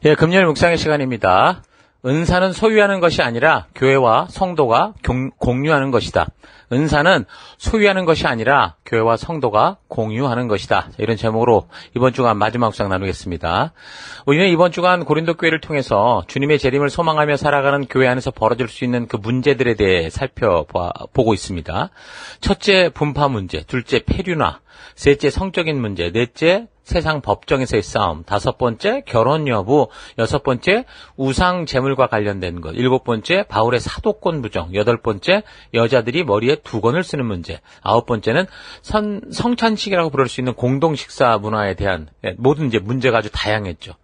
예, 금요일 묵상의 시간입니다. 은사는 소유하는 것이 아니라 교회와 성도가 공유하는 것이다. 은사는 소유하는 것이 아니라 교회와 성도가 공유하는 것이다. 이런 제목으로 이번 주간 마지막 묵상 나누겠습니다. 우리는 이번 주간 고린도 교회를 통해서 주님의 재림을 소망하며 살아가는 교회 안에서 벌어질 수 있는 그 문제들에 대해 살펴보고 있습니다. 첫째, 분파 문제. 둘째, 폐륜화. 셋째, 성적인 문제. 넷째, 세상 법정에서의 싸움. 다섯 번째, 결혼 여부. 여섯 번째, 우상 제물과 관련된 것. 일곱 번째, 바울의 사도권 부정. 여덟 번째, 여자들이 머리에 두건을 쓰는 문제. 아홉 번째는 성찬식이라고 부를 수 있는 공동식사 문화에 대한 모든 이제 문제가 아주 다양했죠.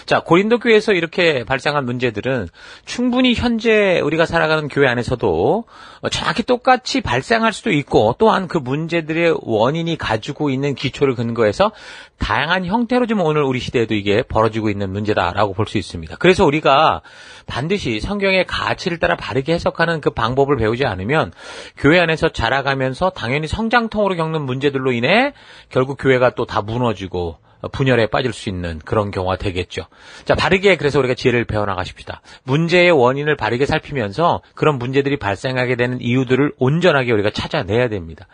자, 고린도 교회에서 이렇게 발생한 문제들은 충분히 현재 우리가 살아가는 교회 안에서도 정확히 똑같이 발생할 수도 있고, 또한 그 문제들의 원인이 가지고 있는 기초를 근거해서 다양한 형태로 좀 오늘 우리 시대에도 이게 벌어지고 있는 문제다라고 볼 수 있습니다. 그래서 우리가 반드시 성경의 가치를 따라 바르게 해석하는 그 방법을 배우지 않으면 교회 안에서 자라가면서 당연히 성장통으로 겪는 문제들로 인해 결국 교회가 또 다 무너지고 분열에 빠질 수 있는 그런 경우가 되겠죠. 자, 바르게 그래서 우리가 지혜를 배워나가십시다. 문제의 원인을 바르게 살피면서 그런 문제들이 발생하게 되는 이유들을 온전하게 우리가 찾아내야 됩니다.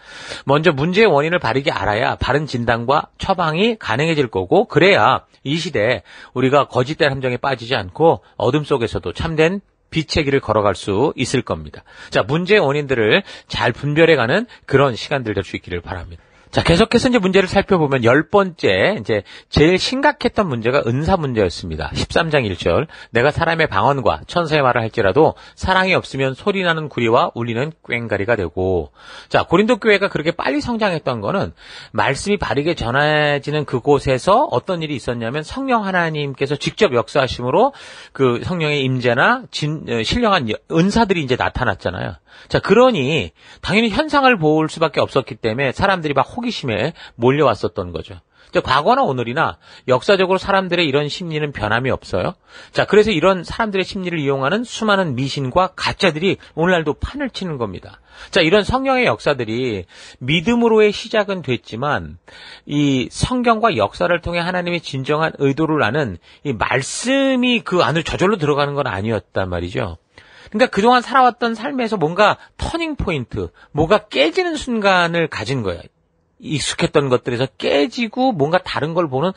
먼저 문제의 원인을 바르게 알아야 바른 진단과 처방이 가능해질 거고, 그래야 이 시대에 우리가 거짓된 함정에 빠지지 않고 어둠 속에서도 참된 빛의 길을 걸어갈 수 있을 겁니다. 자, 문제의 원인들을 잘 분별해가는 그런 시간들 될 수 있기를 바랍니다. 자, 계속해서 이제 문제를 살펴보면 10번째, 이제 제일 심각했던 문제가 은사 문제였습니다. 13장 1절. 내가 사람의 방언과 천사의 말을 할지라도 사랑이 없으면 소리나는 구리와 울리는 꽹가리가 되고. 자, 고린도 교회가 그렇게 빨리 성장했던 거는 말씀이 바르게 전해지는 그곳에서 어떤 일이 있었냐면 성령 하나님께서 직접 역사하심으로 그 성령의 임재나 신령한 은사들이 이제 나타났잖아요. 자, 그러니 당연히 현상을 볼 수밖에 없었기 때문에 사람들이 막 호기심에 몰려왔었던 거죠. 자, 과거나 오늘이나 역사적으로 사람들의 이런 심리는 변함이 없어요. 자, 그래서 이런 사람들의 심리를 이용하는 수많은 미신과 가짜들이 오늘날도 판을 치는 겁니다. 자, 이런 성령의 역사들이 믿음으로의 시작은 됐지만 이 성경과 역사를 통해 하나님의 진정한 의도를 아는 이 말씀이 그 안으로 저절로 들어가는 건 아니었단 말이죠. 그러니까 그동안 살아왔던 삶에서 뭔가 터닝 포인트, 뭐가 깨지는 순간을 가진 거예요. 익숙했던 것들에서 깨지고 뭔가 다른 걸 보는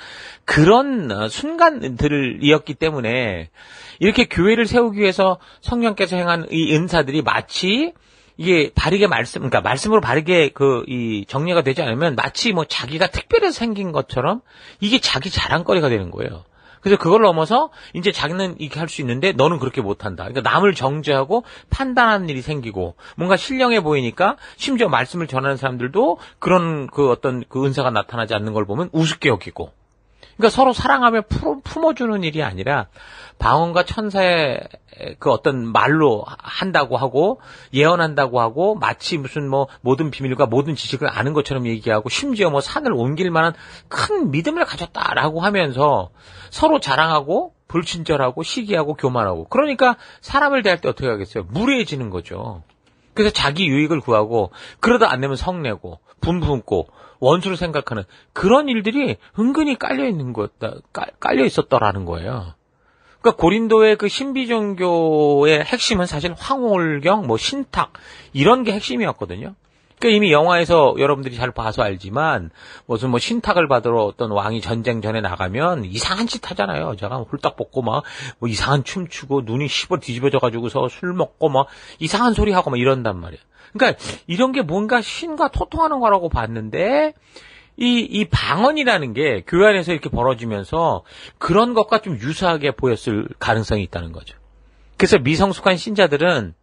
그런 순간들이었기 때문에 이렇게 교회를 세우기 위해서 성령께서 행한 이 은사들이 마치 이게 바르게 그러니까 말씀으로 바르게 이 정리가 되지 않으면 마치 뭐 자기가 특별해서 생긴 것처럼 이게 자기 자랑거리가 되는 거예요. 그래서 그걸 넘어서 이제 자기는 이렇게 할 수 있는데 너는 그렇게 못한다. 그러니까 남을 정죄하고 판단하는 일이 생기고 뭔가 신령해 보이니까 심지어 말씀을 전하는 사람들도 그런 어떤 은사가 나타나지 않는 걸 보면 우습게 여기고. 그러니까 서로 사랑하며 품어주는 일이 아니라 방언과 천사의 그 어떤 말로 한다고 하고 예언한다고 하고 마치 무슨 뭐 모든 비밀과 모든 지식을 아는 것처럼 얘기하고 심지어 뭐 산을 옮길 만한 큰 믿음을 가졌다라고 하면서 서로 자랑하고 불친절하고 시기하고 교만하고, 그러니까 사람을 대할 때 어떻게 하겠어요? 무례해지는 거죠. 그래서 자기 유익을 구하고 그러다 안 되면 성내고 분분고 원수를 생각하는 그런 일들이 은근히 깔려 있었더라는 거예요. 그러니까 고린도의 그 신비종교의 핵심은 사실 황홀경, 뭐 신탁 이런 게 핵심이었거든요. 그러니까 이미 영화에서 여러분들이 잘 봐서 알지만 무슨 뭐 신탁을 받으러 어떤 왕이 전쟁 전에 나가면 이상한 짓 하잖아요. 제가 홀딱 벗고 막 뭐 이상한 춤 추고 눈이 뒤집어져 가지고서 술 먹고 막 이상한 소리 하고 막 이런단 말이에요. 그러니까 이런 게 뭔가 신과 토통하는 거라고 봤는데 이 방언이라는 게 교회 안에서 이렇게 벌어지면서 그런 것과 좀 유사하게 보였을 가능성이 있다는 거죠. 그래서 미성숙한 신자들은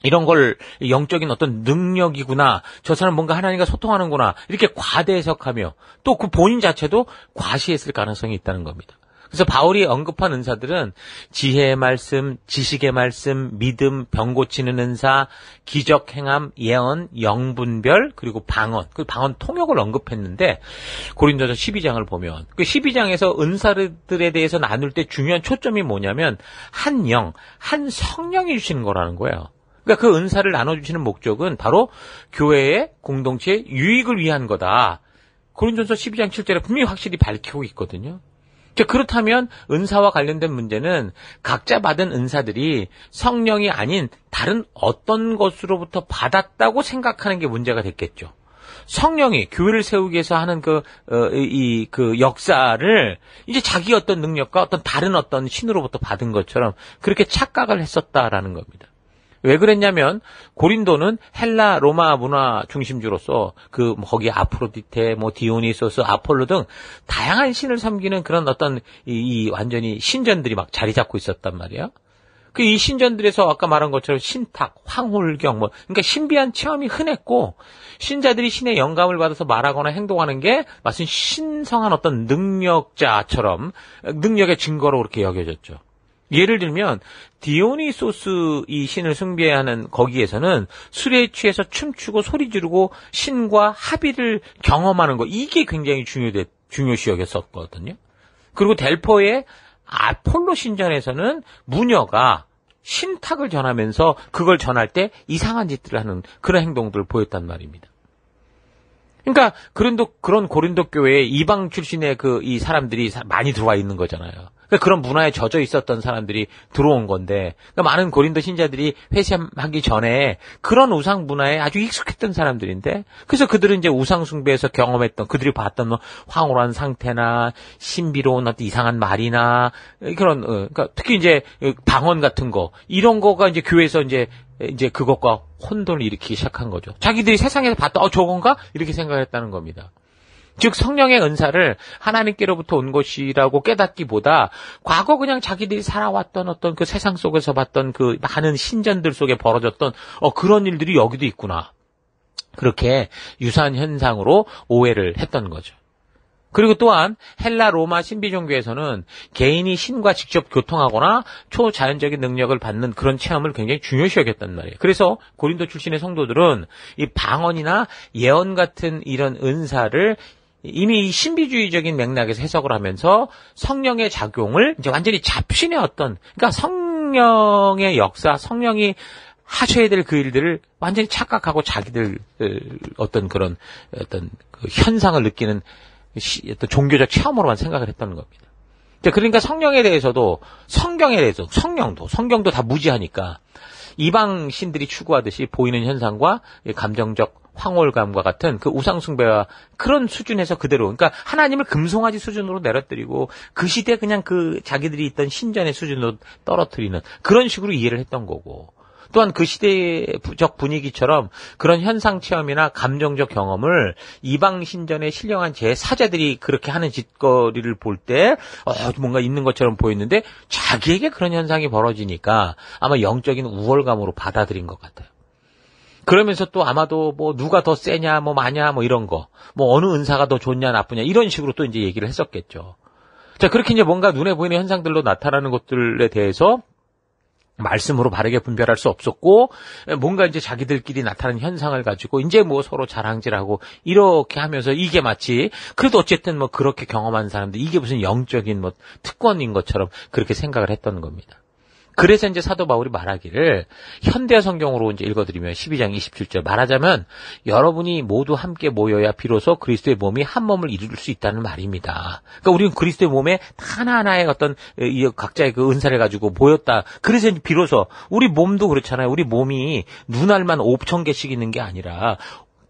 이런 걸 영적인 어떤 능력이구나, 저 사람 뭔가 하나님과 소통하는구나 이렇게 과대 해석하며 또 그 본인 자체도 과시했을 가능성이 있다는 겁니다. 그래서 바울이 언급한 은사들은 지혜의 말씀, 지식의 말씀, 믿음, 병 고치는 은사, 기적 행함, 예언, 영분별, 그리고 방언. 그 방언 통역을 언급했는데 고린도서 12장을 보면 그 12장에서 은사들에 대해서 나눌 때 중요한 초점이 뭐냐면 한 영, 한 성령이 주시는 거라는 거예요. 그러니까 그 은사를 나눠주시는 목적은 바로 교회의 공동체의 유익을 위한 거다. 고린도서 12장 7절에 분명히 확실히 밝히고 있거든요. 자, 그렇다면 은사와 관련된 문제는 각자 받은 은사들이 성령이 아닌 다른 어떤 것으로부터 받았다고 생각하는 게 문제가 됐겠죠. 성령이 교회를 세우기 위해서 하는 그 역사를 이제 자기 어떤 능력과 어떤 다른 어떤 신으로부터 받은 것처럼 그렇게 착각을 했었다라는 겁니다. 왜 그랬냐면 고린도는 헬라 로마 문화 중심주로서 거기 아프로디테, 디오니소스, 아폴로 등 다양한 신을 섬기는 그런 어떤 완전히 신전들이 막 자리 잡고 있었단 말이야. 이 신전들에서 아까 말한 것처럼 신탁, 황홀경, 그러니까 신비한 체험이 흔했고, 신자들이 신의 영감을 받아서 말하거나 행동하는 게 마치 신성한 어떤 능력자처럼 능력의 증거로 그렇게 여겨졌죠. 예를 들면 디오니소스 이 신을 숭배하는 거기에서는 술에 취해서 춤추고 소리 지르고 신과 합의를 경험하는 거, 이게 굉장히 중요시 여겼었거든요. 그리고 델포의 아폴로 신전에서는 무녀가 신탁을 전하면서 그걸 전할 때 이상한 짓들을 하는 그런 행동들을 보였단 말입니다. 그러니까 그런 고린도 교회에 이방 출신의 이 사람들이 많이 들어와 있는 거잖아요. 그러니까 그런 문화에 젖어 있었던 사람들이 들어온 건데, 그러니까 많은 고린도 신자들이 회심하기 전에 그런 우상 문화에 아주 익숙했던 사람들인데, 그래서 그들은 이제 우상 숭배에서 경험했던, 그들이 봤던 황홀한 상태나 신비로운 어떤 이상한 말이나 그런 그러니까 특히 이제 방언 같은 거, 이런 거가 이제 교회에서 이제 그것과 혼돈을 일으키기 시작한 거죠. 자기들이 세상에서 봤던 저건가? 이렇게 생각했다는 겁니다. 즉 성령의 은사를 하나님께로부터 온 것이라고 깨닫기보다 과거 그냥 자기들이 살아왔던 어떤 그 세상 속에서 봤던 그 많은 신전들 속에 벌어졌던 그런 일들이 여기도 있구나. 그렇게 유사한 현상으로 오해를 했던 거죠. 그리고 또한 헬라 로마 신비 종교에서는 개인이 신과 직접 교통하거나 초자연적인 능력을 받는 그런 체험을 굉장히 중요시 여겼단 말이에요. 그래서 고린도 출신의 성도들은 이 방언이나 예언 같은 이런 은사를 이미 이 신비주의적인 맥락에서 해석을 하면서 성령의 작용을 이제 완전히 잡신의 그러니까 성령의 역사, 성령이 하셔야 될 그 일들을 완전히 착각하고 자기들 어떤 그런 그 현상을 느끼는 어떤 종교적 체험으로만 생각을 했다는 겁니다. 그러니까 성령에 대해서도 성경도 다 무지하니까 이방 신들이 추구하듯이 보이는 현상과 감정적 황홀감과 같은 그 우상숭배와 그런 수준에서 그대로, 그러니까 하나님을 금송아지 수준으로 내려뜨리고 그 시대 그냥 자기들이 있던 신전의 수준으로 떨어뜨리는 그런 식으로 이해를 했던 거고, 또한 그 시대적 분위기처럼 그런 현상 체험이나 감정적 경험을 이방 신전의 신령한 제사자들이 그렇게 하는 짓거리를 볼 때 뭔가 있는 것처럼 보였는데 자기에게 그런 현상이 벌어지니까 아마 영적인 우월감으로 받아들인 것 같아요. 그러면서 또 아마도 누가 더 세냐, 마냐, 이런 거, 어느 은사가 더 좋냐, 나쁘냐, 이런 식으로 또 이제 얘기를 했었겠죠. 자, 그렇게 이제 뭔가 눈에 보이는 현상들로 나타나는 것들에 대해서 말씀으로 바르게 분별할 수 없었고, 뭔가 이제 자기들끼리 나타나는 현상을 가지고 이제 서로 자랑질하고 이렇게 하면서 이게 마치 그래도 어쨌든 그렇게 경험한 사람들 이게 무슨 영적인 특권인 것처럼 그렇게 생각을 했던 겁니다. 그래서 이제 사도 바울이 말하기를 현대어 성경으로 이제 읽어드리면 12장 27절 말하자면 여러분이 모두 함께 모여야 비로소 그리스도의 몸이 한 몸을 이룰 수 있다는 말입니다. 그러니까 우리는 그리스도의 몸에 하나하나의 어떤 각자의 그 은사를 가지고 모였다. 그래서 비로소 우리 몸도 그렇잖아요. 우리 몸이 눈알만 5,000개씩 있는 게 아니라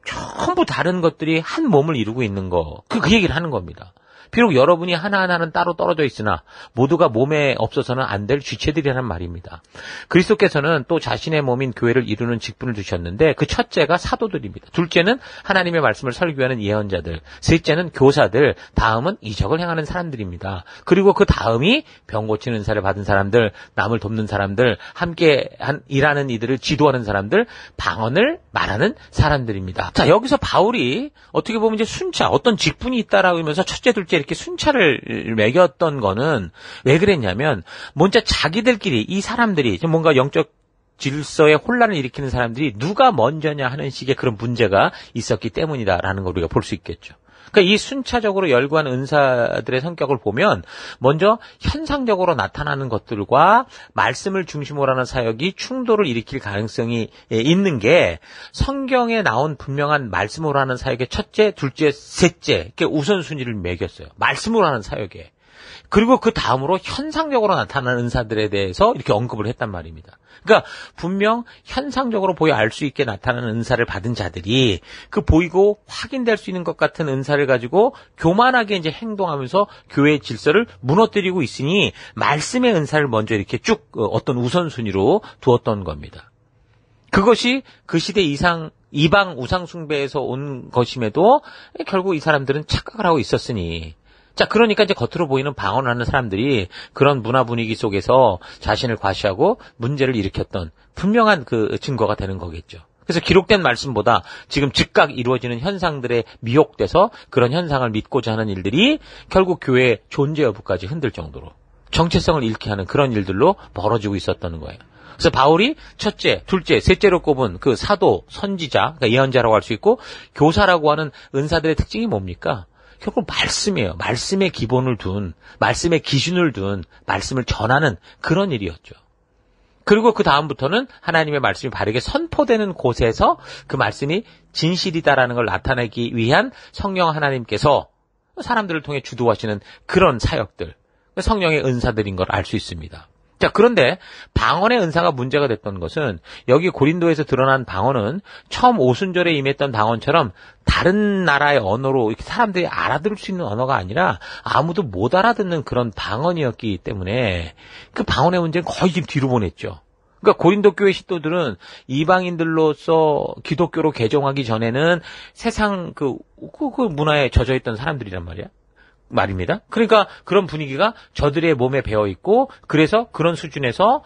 전부 다른 것들이 한 몸을 이루고 있는 거. 그 얘기를 하는 겁니다. 비록 여러분이 하나하나는 따로 떨어져 있으나 모두가 몸에 없어서는 안 될 쥐체들이라는 말입니다. 그리스도께서는 또 자신의 몸인 교회를 이루는 직분을 주셨는데 그 첫째가 사도들입니다. 둘째는 하나님의 말씀을 설교하는 예언자들, 셋째는 교사들, 다음은 이적을 행하는 사람들입니다. 그리고 그 다음이 병 고치는 은사를 받은 사람들, 남을 돕는 사람들, 함께 일하는 이들을 지도하는 사람들, 방언을 말하는 사람들입니다. 자, 여기서 바울이 어떻게 보면 이제 순차, 어떤 직분이 있다라고 하면서 첫째, 둘째 이렇게 순차를 매겼던 거는 왜 그랬냐면 먼저 자기들끼리 이 사람들이 뭔가 영적 질서에 혼란을 일으키는 사람들이 누가 먼저냐 하는 식의 그런 문제가 있었기 때문이다라는 걸 우리가 볼 수 있겠죠. 그러니까 이 순차적으로 열구한 은사들의 성격을 보면 먼저 현상적으로 나타나는 것들과 말씀을 중심으로 하는 사역이 충돌을 일으킬 가능성이 있는 게 성경에 나온 분명한 말씀으로 하는 사역의 첫째, 둘째, 셋째 이렇게 우선순위를 매겼어요. 말씀으로 하는 사역에. 그리고 그 다음으로 현상적으로 나타나는 은사들에 대해서 이렇게 언급을 했단 말입니다. 그러니까 분명 현상적으로 보여 알 수 있게 나타나는 은사를 받은 자들이 그 보이고 확인될 수 있는 것 같은 은사를 가지고 교만하게 이제 행동하면서 교회의 질서를 무너뜨리고 있으니 말씀의 은사를 먼저 이렇게 쭉 어떤 우선순위로 두었던 겁니다. 그것이 그 시대 이방 우상 숭배에서 온 것임에도 결국 이 사람들은 착각을 하고 있었으니, 자, 그러니까 이제 겉으로 보이는 방언하는 사람들이 그런 문화 분위기 속에서 자신을 과시하고 문제를 일으켰던 분명한 그 증거가 되는 거겠죠. 그래서 기록된 말씀보다 지금 즉각 이루어지는 현상들에 미혹돼서 그런 현상을 믿고자 하는 일들이 결국 교회의 존재 여부까지 흔들 정도로 정체성을 잃게 하는 그런 일들로 벌어지고 있었던 거예요. 그래서 바울이 첫째, 둘째, 셋째로 꼽은 그 사도, 선지자, 그러니까 예언자라고 할 수 있고 교사라고 하는 은사들의 특징이 뭡니까? 결국 말씀이에요. 말씀의 기본을 둔, 말씀의 기준을 둔, 말씀을 전하는 그런 일이었죠. 그리고 그 다음부터는 하나님의 말씀이 바르게 선포되는 곳에서 그 말씀이 진실이다라는 걸 나타내기 위한 성령 하나님께서 사람들을 통해 주도하시는 그런 사역들, 성령의 은사들인 걸 알 수 있습니다. 자, 그런데 방언의 은사가 문제가 됐던 것은 여기 고린도에서 드러난 방언은 처음 오순절에 임했던 방언처럼 다른 나라의 언어로 이렇게 사람들이 알아들을 수 있는 언어가 아니라 아무도 못 알아듣는 그런 방언이었기 때문에 그 방언의 문제는 거의 지금 뒤로 보냈죠. 그러니까 고린도 교회 신도들은 이방인들로서 기독교로 개종하기 전에는 세상 그 문화에 젖어 있던 사람들이란 말입니다. 그러니까 그런 분위기가 저들의 몸에 배어 있고 그래서 그런 수준에서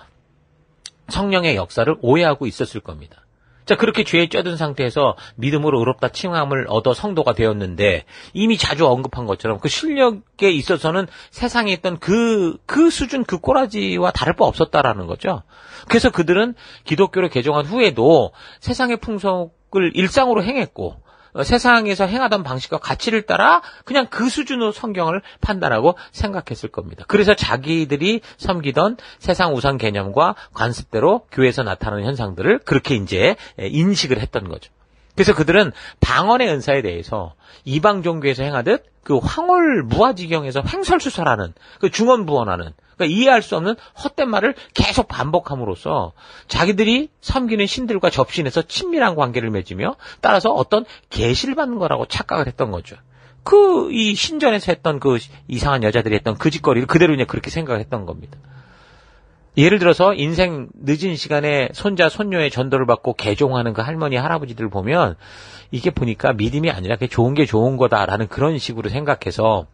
성령의 역사를 오해하고 있었을 겁니다. 자, 그렇게 죄에 쩌든 상태에서 믿음으로 의롭다 칭함을 얻어 성도가 되었는데 이미 자주 언급한 것처럼 그 실력에 있어서는 세상에 있던 그 수준, 그 꼬라지와 다를 바 없었다라는 거죠. 그래서 그들은 기독교로 개종한 후에도 세상의 풍속을 일상으로 행했고 세상에서 행하던 방식과 가치를 따라 그냥 그 수준으로 성경을 판단하고 생각했을 겁니다. 그래서 자기들이 섬기던 세상 우상 개념과 관습대로 교회에서 나타나는 현상들을 그렇게 이제 인식을 했던 거죠. 그래서 그들은 방언의 은사에 대해서 이방 종교에서 행하듯 그 황홀 무아지경에서 횡설수설하는 그 중언부언하는 그러니까 이해할 수 없는 헛된 말을 계속 반복함으로써 자기들이 섬기는 신들과 접신해서 친밀한 관계를 맺으며 따라서 어떤 계시를 받는 거라고 착각을 했던 거죠. 이 신전에서 했던 그 이상한 여자들이 했던 그 짓거리를 그대로 그냥 그렇게 생각을 했던 겁니다. 예를 들어서 인생 늦은 시간에 손자, 손녀의 전도를 받고 개종하는 그 할머니, 할아버지들을 보면 이게 보니까 믿음이 아니라 그게 좋은 게 좋은 거다라는 그런 식으로 생각해서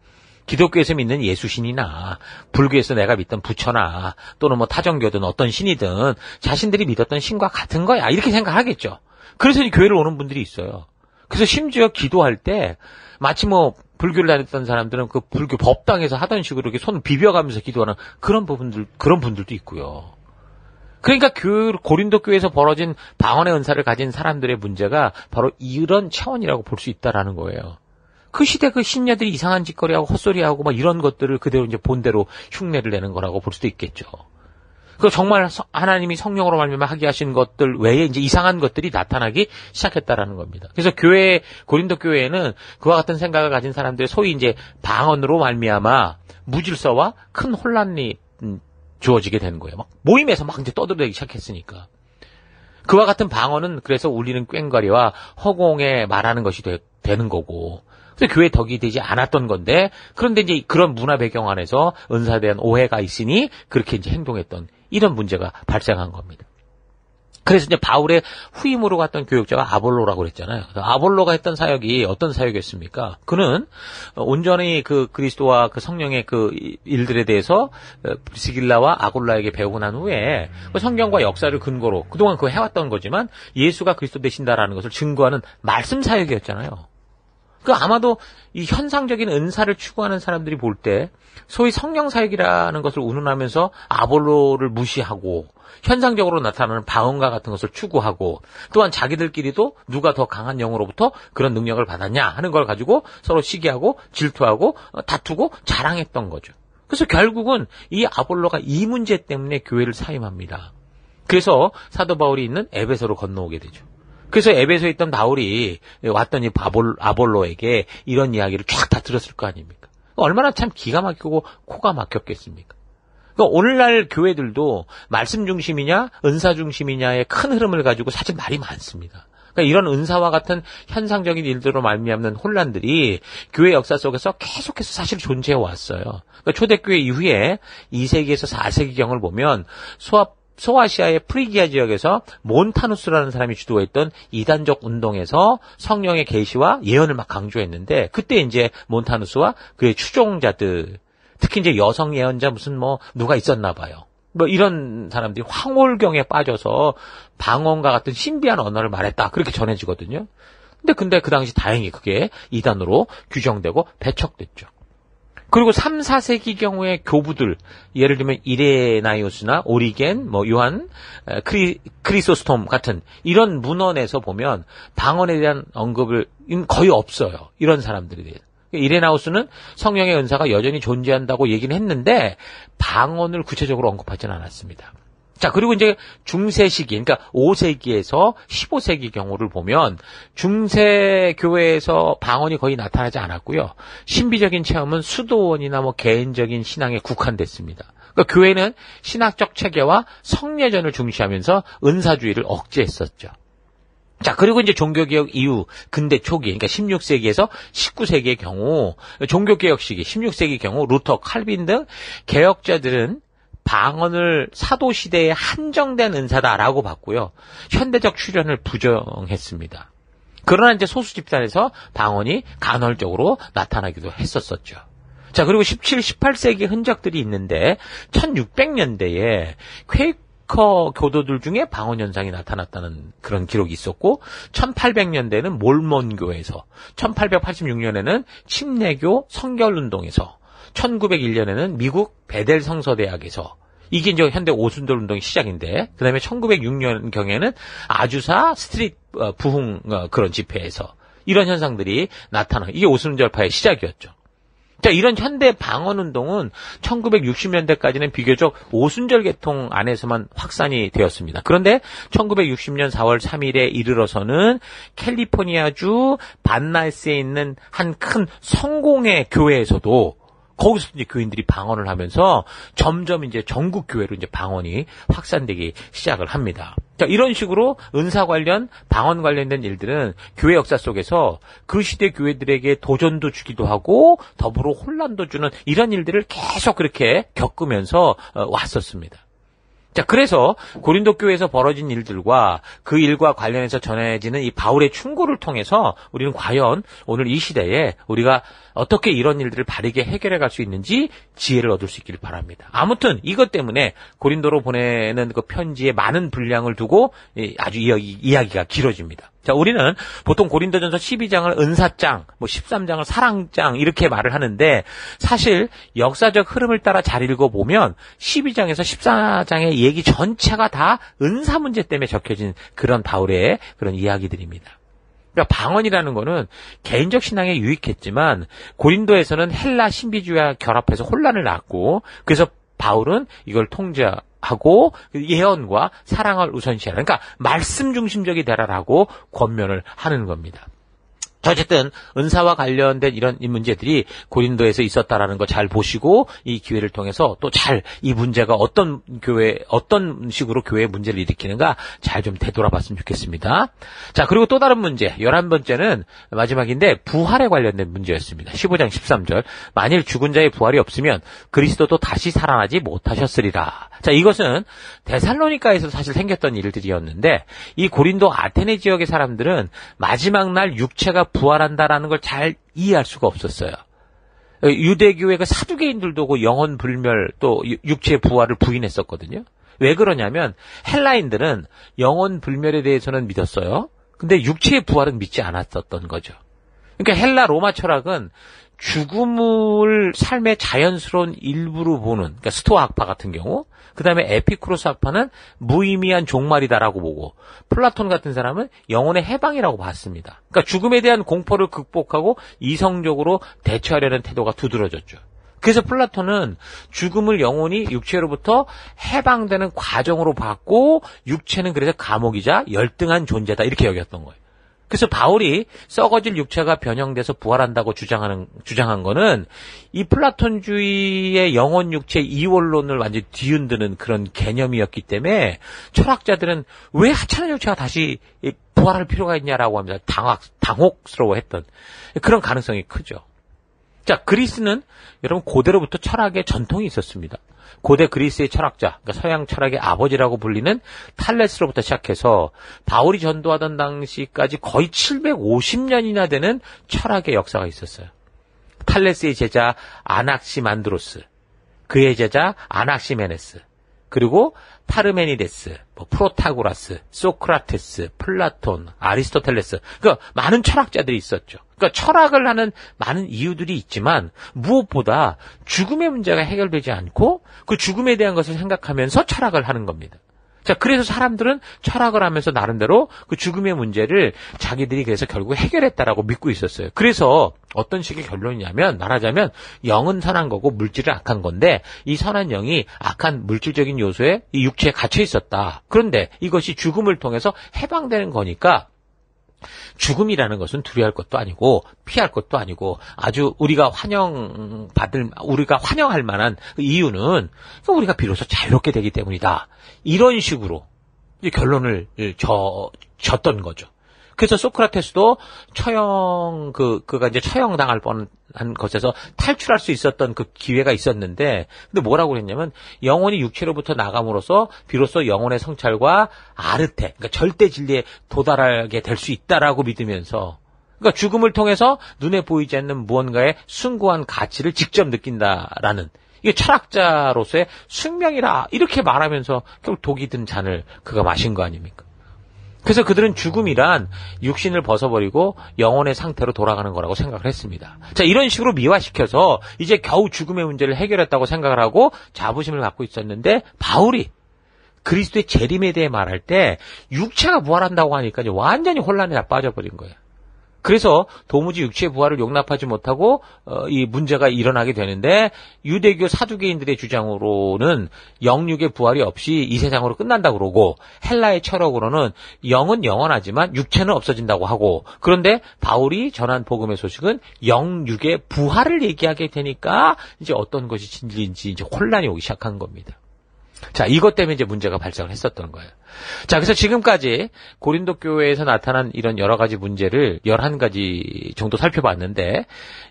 기독교에서 믿는 예수신이나 불교에서 내가 믿던 부처나 또는 뭐 타정교든 어떤 신이든 자신들이 믿었던 신과 같은 거야 이렇게 생각하겠죠. 그래서 이 교회를 오는 분들이 있어요. 그래서 심지어 기도할 때 마치 뭐 불교를 다녔던 사람들은 그 불교 법당에서 하던 식으로 이렇게 손 비벼가면서 기도하는 그런 분들도 있고요. 그러니까 고린도 교회에서 벌어진 방언의 은사를 가진 사람들의 문제가 바로 이런 차원이라고 볼 수 있다라는 거예요. 그 시대 그 신녀들이 이상한 짓거리하고 헛소리하고 막 이런 것들을 그대로 이제 본대로 흉내를 내는 거라고 볼 수도 있겠죠. 그 정말 하나님이 성령으로 말미암아 하게 하신 것들 외에 이제 이상한 것들이 나타나기 시작했다라는 겁니다. 그래서 고린도 교회에는 그와 같은 생각을 가진 사람들의 소위 이제 방언으로 말미암아 무질서와 큰 혼란이 주어지게 되는 거예요. 막 모임에서 막 이제 떠들어대기 시작했으니까. 그와 같은 방언은 그래서 울리는 꽹과리와 허공에 말하는 것이 되는 거고. 그래서 교회에 덕이 되지 않았던 건데, 그런데 이제 그런 문화 배경 안에서 은사에 대한 오해가 있으니 그렇게 이제 행동했던 이런 문제가 발생한 겁니다. 그래서 이제 바울의 후임으로 갔던 교육자가 아볼로라고 그랬잖아요. 아볼로가 했던 사역이 어떤 사역이었습니까? 그는 온전히 그 그리스도와 그 성령의 그 일들에 대해서 브리스길라와 아골라에게 배우고 난 후에 성경과 역사를 근거로 그동안 그거 해왔던 거지만 예수가 그리스도 되신다라는 것을 증거하는 말씀 사역이었잖아요. 아마도 이 현상적인 은사를 추구하는 사람들이 볼 때 소위 성령 사역이라는 것을 운운하면서 아볼로를 무시하고 현상적으로 나타나는 방언과 같은 것을 추구하고 또한 자기들끼리도 누가 더 강한 영으로부터 그런 능력을 받았냐 하는 걸 가지고 서로 시기하고 질투하고 다투고 자랑했던 거죠. 그래서 결국은 이 아볼로가 이 문제 때문에 교회를 사임합니다. 그래서 사도 바울이 있는 에베소로 건너오게 되죠. 그래서 에베소에 있던 바울이 왔더니 아볼로에게 이런 이야기를 쫙 다 들었을 거 아닙니까? 얼마나 참 기가 막히고 코가 막혔겠습니까? 그러니까 오늘날 교회들도 말씀 중심이냐 은사 중심이냐의 큰 흐름을 가지고 사실 말이 많습니다. 그러니까 이런 은사와 같은 현상적인 일들로 말미암는 혼란들이 교회 역사 속에서 계속해서 사실 존재해 왔어요. 그러니까 초대교회 이후에 2세기에서 4세기경을 보면 소아시아의 프리기아 지역에서 몬타누스라는 사람이 주도했던 이단적 운동에서 성령의 계시와 예언을 막 강조했는데, 그때 이제 몬타누스와 그의 추종자들, 특히 이제 여성 예언자 무슨 누가 있었나 봐요. 이런 사람들이 황홀경에 빠져서 방언과 같은 신비한 언어를 말했다, 그렇게 전해지거든요. 근데 그 당시 다행히 그게 이단으로 규정되고 배척됐죠. 그리고 3, 4세기 경우의 교부들, 예를 들면 이레나이오스나 오리겐, 요한, 크리소스톰 같은 이런 문헌에서 보면 방언에 대한 언급을 거의 없어요. 이런 사람들에 대해. 이레나우스는 성령의 은사가 여전히 존재한다고 얘기는 했는데 방언을 구체적으로 언급하지는 않았습니다. 자, 그리고 이제 중세 시기, 그러니까 5세기에서 15세기 경우를 보면 중세 교회에서 방언이 거의 나타나지 않았고요. 신비적인 체험은 수도원이나 개인적인 신앙에 국한됐습니다. 그러니까 교회는 신학적 체계와 성례전을 중시하면서 은사주의를 억제했었죠. 자, 그리고 이제 종교개혁 이후 근대 초기, 그러니까 16세기에서 19세기의 경우, 종교개혁 시기, 16세기 경우 루터, 칼빈 등 개혁자들은 방언을 사도시대에 한정된 은사다라고 봤고요. 현대적 출현을 부정했습니다. 그러나 이제 소수 집단에서 방언이 간헐적으로 나타나기도 했었었죠. 자, 그리고 17, 18세기 흔적들이 있는데 1600년대에 퀘이커 교도들 중에 방언 현상이 나타났다는 그런 기록이 있었고, 1800년대에는 몰몬 교회에서, 1886년에는 침례교 성결운동에서, 1901년에는 미국 베델 성서대학에서, 이게 이제 현대 오순절 운동의 시작인데, 그 다음에 1906년경에는 아주사 스트릿 부흥 그런 집회에서 이런 현상들이 이게 오순절파의 시작이었죠. 자, 이런 현대 방언 운동은 1960년대까지는 비교적 오순절 계통 안에서만 확산이 되었습니다. 그런데 1960년 4월 3일에 이르러서는 캘리포니아주 반날스에 있는 한 큰 성공회 교회에서도 거기서 이제 교인들이 방언을 하면서 점점 이제 전국 교회로 이제 방언이 확산되기 시작을 합니다. 자, 이런 식으로 은사 관련, 방언 관련된 일들은 교회 역사 속에서 그 시대 교회들에게 도전도 주기도 하고 더불어 혼란도 주는 이런 일들을 계속 그렇게 겪으면서 왔었습니다. 자, 그래서 고린도 교회에서 벌어진 일들과 그 일과 관련해서 전해지는 이 바울의 충고를 통해서 우리는 과연 오늘 이 시대에 우리가 어떻게 이런 일들을 바르게 해결해 갈 수 있는지 지혜를 얻을 수 있기를 바랍니다. 아무튼 이것 때문에 고린도로 보내는 그 편지에 많은 분량을 두고 아주 이야기가 길어집니다. 자, 우리는 보통 고린도전서 12장을 은사장, 13장을 사랑장 이렇게 말을 하는데, 사실 역사적 흐름을 따라 잘 읽어보면 12장에서 14장의 얘기 전체가 다 은사 문제 때문에 적혀진 그런 바울의 그런 이야기들입니다. 그러니까 방언이라는 거는 개인적 신앙에 유익했지만 고린도에서는 헬라 신비주의와 결합해서 혼란을 낳았고, 그래서 바울은 이걸 통제하고 예언과 사랑을 우선시하라. 그러니까 말씀 중심적이 되라라고 권면을 하는 겁니다. 어쨌든 은사와 관련된 이런 문제들이 고린도에서 있었다라는 거 잘 보시고 이 기회를 통해서 또 잘 이 문제가 어떤 식으로 교회의 문제를 일으키는가 잘 좀 되돌아봤으면 좋겠습니다. 자, 그리고 또 다른 문제 11번째는 마지막인데 부활에 관련된 문제였습니다. 15장 13절 만일 죽은 자의 부활이 없으면 그리스도도 다시 살아나지 못하셨으리라. 자, 이것은 데살로니가에서 사실 생겼던 일들이었는데 이 고린도 아테네 지역의 사람들은 마지막 날 육체가 부활한다라는 걸 잘 이해할 수가 없었어요. 유대교의 그 사두개인들도 그 영혼 불멸 또 육체의 부활을 부인했었거든요. 왜 그러냐면 헬라인들은 영혼 불멸에 대해서는 믿었어요. 근데 육체의 부활은 믿지 않았었던 거죠. 그러니까 헬라 로마 철학은 죽음을 삶의 자연스러운 일부로 보는, 그러니까 스토아 학파 같은 경우, 그 다음에 에피쿠로스 학파는 무의미한 종말이다라고 보고, 플라톤 같은 사람은 영혼의 해방이라고 봤습니다. 그러니까 죽음에 대한 공포를 극복하고 이성적으로 대처하려는 태도가 두드러졌죠. 그래서 플라톤은 죽음을 영혼이 육체로부터 해방되는 과정으로 봤고, 육체는 그래서 감옥이자 열등한 존재다 이렇게 여겼던 거예요. 그래서 바울이 썩어질 육체가 변형돼서 부활한다고 주장한 거는 이 플라톤주의의 영혼 육체 이원론을 완전히 뒤흔드는 그런 개념이었기 때문에 철학자들은 왜 하찮은 육체가 다시 부활할 필요가 있냐라고 하면서 당혹스러워했던 그런 가능성이 크죠. 자, 그리스는 여러분 고대로부터 철학의 전통이 있었습니다. 고대 그리스의 철학자, 그러니까 서양 철학의 아버지라고 불리는 탈레스로부터 시작해서 바울이 전도하던 당시까지 거의 750년이나 되는 철학의 역사가 있었어요. 탈레스의 제자 아낙시만드로스, 그의 제자 아낙시메네스, 그리고 파르메니데스, 프로타고라스, 소크라테스, 플라톤, 아리스토텔레스, 그러니까 많은 철학자들이 있었죠. 그러니까 철학을 하는 많은 이유들이 있지만 무엇보다 죽음의 문제가 해결되지 않고 그 죽음에 대한 것을 생각하면서 철학을 하는 겁니다. 자, 그래서 사람들은 철학을 하면서 나름대로 그 죽음의 문제를 자기들이 그래서 결국 해결했다라고 믿고 있었어요. 그래서 어떤 식의 결론이냐면, 말하자면 영은 선한 거고 물질은 악한 건데 이 선한 영이 악한 물질적인 요소에 이 육체에 갇혀 있었다. 그런데 이것이 죽음을 통해서 해방되는 거니까 죽음이라는 것은 두려워할 것도 아니고 피할 것도 아니고 아주 우리가 환영할 만한 이유는 우리가 비로소 자유롭게 되기 때문이다. 이런 식으로 결론을 졌던 거죠. 그래서 소크라테스도 그가 이제 처형당할 뻔한 것에서 탈출할 수 있었던 그 기회가 있었는데, 근데 뭐라고 그랬냐면, 영혼이 육체로부터 나감으로써 비로소 영혼의 성찰과 아르테, 그러니까 절대 진리에 도달하게 될 수 있다라고 믿으면서, 그러니까 죽음을 통해서 눈에 보이지 않는 무언가의 숭고한 가치를 직접 느낀다라는, 이게 철학자로서의 숙명이라, 이렇게 말하면서 결국 독이 든 잔을 그가 마신 거 아닙니까? 그래서 그들은 죽음이란 육신을 벗어버리고 영혼의 상태로 돌아가는 거라고 생각을 했습니다. 자, 이런 식으로 미화시켜서 이제 겨우 죽음의 문제를 해결했다고 생각을 하고 자부심을 갖고 있었는데, 바울이 그리스도의 재림에 대해 말할 때 육체가 부활한다고 하니까 이제 완전히 혼란에 빠져버린 거예요. 그래서 도무지 육체의 부활을 용납하지 못하고 이 문제가 일어나게 되는데, 유대교 사두개인들의 주장으로는 영육의 부활이 없이 이 세상으로 끝난다고 그러고, 헬라의 철학으로는 영은 영원하지만 육체는 없어진다고 하고, 그런데 바울이 전한 복음의 소식은 영육의 부활을 얘기하게 되니까 이제 어떤 것이 진리인지 이제 혼란이 오기 시작한 겁니다. 자, 이것 때문에 이제 문제가 발생을 했었던 거예요. 자, 그래서 지금까지 고린도 교회에서 나타난 이런 여러 가지 문제를 11가지 정도 살펴봤는데,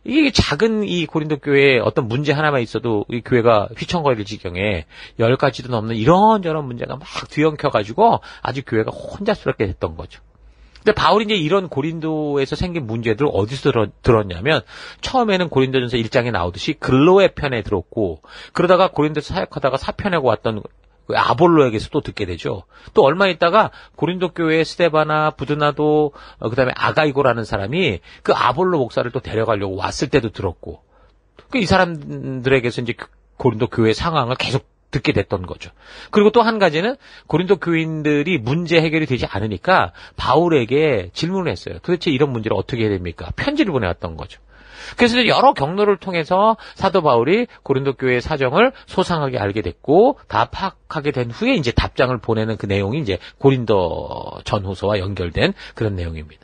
이 작은 이 고린도 교회에 어떤 문제 하나만 있어도 이 교회가 휘청거릴 지경에 10가지도 넘는 이런저런 문제가 막 뒤엉켜가지고 아주 교회가 혼자스럽게 됐던 거죠. 근데 바울이 이제 이런 고린도에서 생긴 문제들을 어디서 들었냐면, 처음에는 고린도전서 1장에 나오듯이 글로의 편에 들었고, 그러다가 고린도에서 사역하다가 사편하고 왔던 아볼로에게서 또 듣게 되죠. 또 얼마 있다가 고린도 교회의 스데바나, 부드나도, 그다음에 아가이고라는 사람이 그 아볼로 목사를 또 데려가려고 왔을 때도 들었고, 이 사람들에게서 이제 고린도 교회 상황을 계속 듣게 됐던 거죠. 그리고 또 한 가지는 고린도 교인들이 문제 해결이 되지 않으니까 바울에게 질문을 했어요. 도대체 이런 문제를 어떻게 해야 됩니까? 편지를 보내왔던 거죠. 그래서 여러 경로를 통해서 사도 바울이 고린도 교회의 사정을 소상하게 알게 됐고, 다 파악하게 된 후에 이제 답장을 보내는 그 내용이 이제 고린도 전후서와 연결된 그런 내용입니다.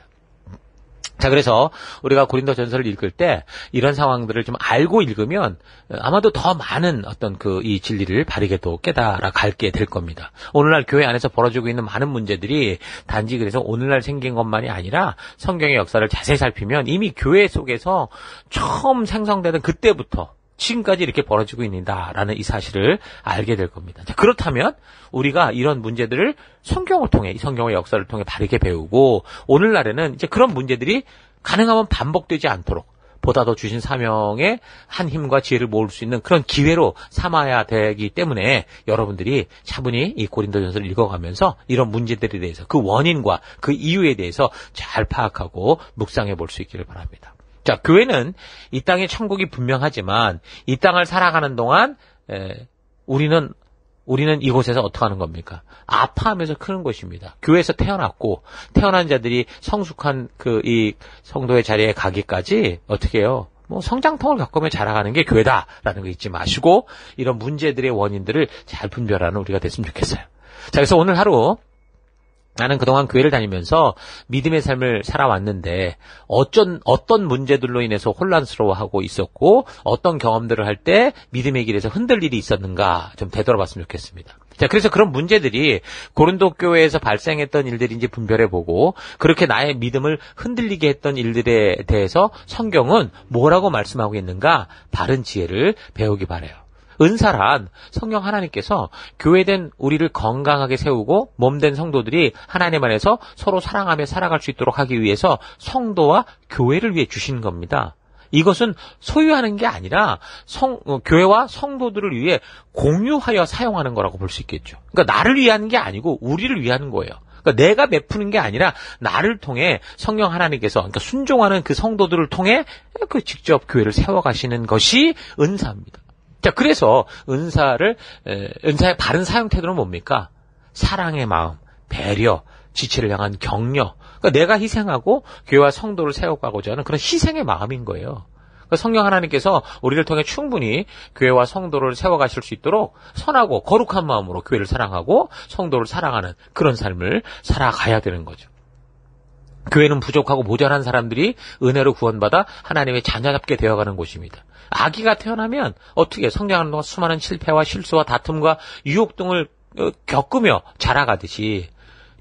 자, 그래서 우리가 고린도 전서를 읽을 때 이런 상황들을 좀 알고 읽으면 아마도 더 많은 어떤 이 진리를 바르게 또 깨달아 갈게 될 겁니다. 오늘날 교회 안에서 벌어지고 있는 많은 문제들이 단지 그래서 오늘날 생긴 것만이 아니라 성경의 역사를 자세히 살피면 이미 교회 속에서 처음 생성되던 그때부터 지금까지 이렇게 벌어지고 있다라는 이 사실을 알게 될 겁니다. 자, 그렇다면 우리가 이런 문제들을 성경을 통해, 이 성경의 역사를 통해 바르게 배우고, 오늘날에는 이제 그런 문제들이 가능하면 반복되지 않도록 보다 더 주신 사명에 한 힘과 지혜를 모을 수 있는 그런 기회로 삼아야 되기 때문에 여러분들이 차분히 이 고린도전서를 읽어가면서 이런 문제들에 대해서 그 원인과 그 이유에 대해서 잘 파악하고 묵상해 볼 수 있기를 바랍니다. 자, 교회는 이 땅의 천국이 분명하지만 이 땅을 살아가는 동안 우리는 이곳에서 어떻게 하는 겁니까? 아파하면서 크는 것입니다. 교회에서 태어났고 태어난 자들이 성숙한 이 성도의 자리에 가기까지 어떻게 해요? 성장통을 겪으며 자라가는 게 교회다라는 거 잊지 마시고 이런 문제들의 원인들을 잘 분별하는 우리가 됐으면 좋겠어요. 자, 그래서 오늘 하루 나는 그동안 교회를 다니면서 믿음의 삶을 살아왔는데 어떤 문제들로 인해서 혼란스러워하고 있었고 어떤 경험들을 할 때 믿음의 길에서 흔들 일이 있었는가 좀 되돌아봤으면 좋겠습니다. 자, 그래서 그런 문제들이 고린도 교회에서 발생했던 일들인지 분별해보고 그렇게 나의 믿음을 흔들리게 했던 일들에 대해서 성경은 뭐라고 말씀하고 있는가 바른 지혜를 배우기 바라요. 은사란 성령 하나님께서 교회된 우리를 건강하게 세우고 몸된 성도들이 하나님 안에서 서로 사랑하며 살아갈 수 있도록 하기 위해서 성도와 교회를 위해 주신 겁니다. 이것은 소유하는 게 아니라 교회와 성도들을 위해 공유하여 사용하는 거라고 볼 수 있겠죠. 그러니까 나를 위한 게 아니고 우리를 위한 거예요. 그러니까 내가 베푸는 게 아니라 나를 통해 성령 하나님께서 그러니까 순종하는 그 성도들을 통해 그 직접 교회를 세워가시는 것이 은사입니다. 자, 그래서 은사의 바른 사용 태도는 뭡니까? 사랑의 마음, 배려, 지체를 향한 격려. 그러니까 내가 희생하고 교회와 성도를 세워가고자 하는 그런 희생의 마음인 거예요. 그러니까 성령 하나님께서 우리를 통해 충분히 교회와 성도를 세워가실 수 있도록 선하고 거룩한 마음으로 교회를 사랑하고 성도를 사랑하는 그런 삶을 살아가야 되는 거죠. 교회는 부족하고 모자란 사람들이 은혜로 구원받아 하나님의 자녀답게 되어가는 곳입니다. 아기가 태어나면 어떻게 성장하는 동안 수많은 실패와 실수와 다툼과 유혹 등을 겪으며 자라가듯이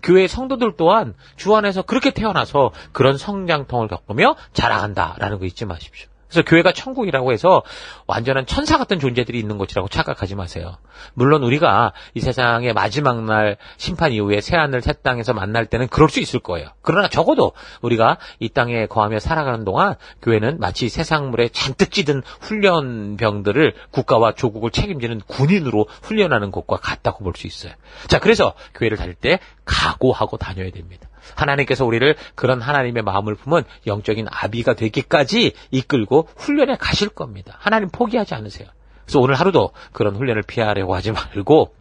교회 성도들 또한 주 안에서 그렇게 태어나서 그런 성장통을 겪으며 자라간다라는 거 잊지 마십시오. 그래서 교회가 천국이라고 해서 완전한 천사 같은 존재들이 있는 곳이라고 착각하지 마세요. 물론 우리가 이 세상의 마지막 날 심판 이후에 새하늘 새 땅에서 만날 때는 그럴 수 있을 거예요. 그러나 적어도 우리가 이 땅에 거하며 살아가는 동안 교회는 마치 세상물에 잔뜩 찌든 훈련병들을 국가와 조국을 책임지는 군인으로 훈련하는 곳과 같다고 볼 수 있어요. 자, 그래서 교회를 다닐 때 각오하고 다녀야 됩니다. 하나님께서 우리를 그런 하나님의 마음을 품은 영적인 아비가 되기까지 이끌고 훈련에 가실 겁니다. 하나님 포기하지 않으세요. 그래서 오늘 하루도 그런 훈련을 피하려고 하지 말고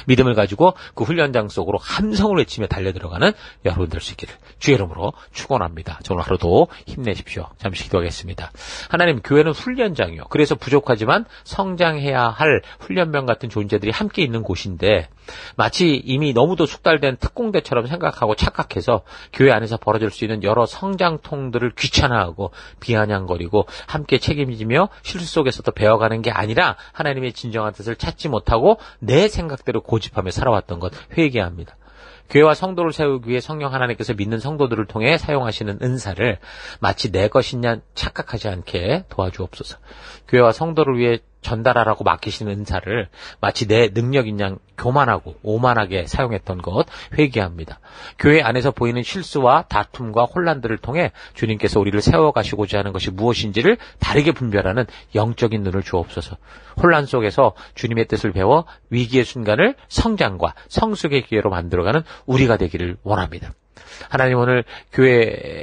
믿음을 가지고 그 훈련장 속으로 함성을 외치며 달려들어가는 여러분 될 수 있기를 주의 이름으로 축원합니다. 오늘 하루도 힘내십시오. 잠시 기도하겠습니다. 하나님, 교회는 훈련장이요. 그래서 부족하지만 성장해야 할 훈련병 같은 존재들이 함께 있는 곳인데 마치 이미 너무도 숙달된 특공대처럼 생각하고 착각해서 교회 안에서 벌어질 수 있는 여러 성장통들을 귀찮아하고 비아냥거리고 함께 책임지며 실수 속에서도 배워가는 게 아니라 하나님의 진정한 뜻을 찾지 못하고 내 생각대로 고집하며 살아왔던 것 회개합니다. 교회와 성도를 세우기 위해 성령 하나님께서 믿는 성도들을 통해 사용하시는 은사를 마치 내 것이냐 착각하지 않게 도와주옵소서. 교회와 성도를 위해 전달하라고 맡기시는 은사를 마치 내 능력인 양 교만하고 오만하게 사용했던 것 회개합니다. 교회 안에서 보이는 실수와 다툼과 혼란들을 통해 주님께서 우리를 세워가시고자 하는 것이 무엇인지를 다르게 분별하는 영적인 눈을 주옵소서. 혼란 속에서 주님의 뜻을 배워 위기의 순간을 성장과 성숙의 기회로 만들어가는 우리가 되기를 원합니다. 하나님, 오늘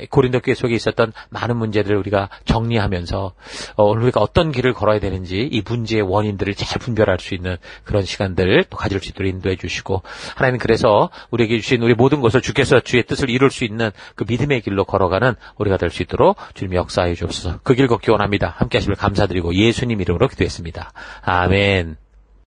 고린도 교회 속에 있었던 많은 문제들을 우리가 정리하면서 오늘 우리가 어떤 길을 걸어야 되는지 이 문제의 원인들을 잘 분별할 수 있는 그런 시간들을 또 가질 수 있도록 인도해 주시고, 하나님, 그래서 우리에게 주신 우리 모든 것을 주께서 주의 뜻을 이룰 수 있는 그 믿음의 길로 걸어가는 우리가 될 수 있도록 주님 역사해 주옵소서. 그 길 걷기 원합니다. 함께 하시길 감사드리고 예수님 이름으로 기도했습니다. 아멘.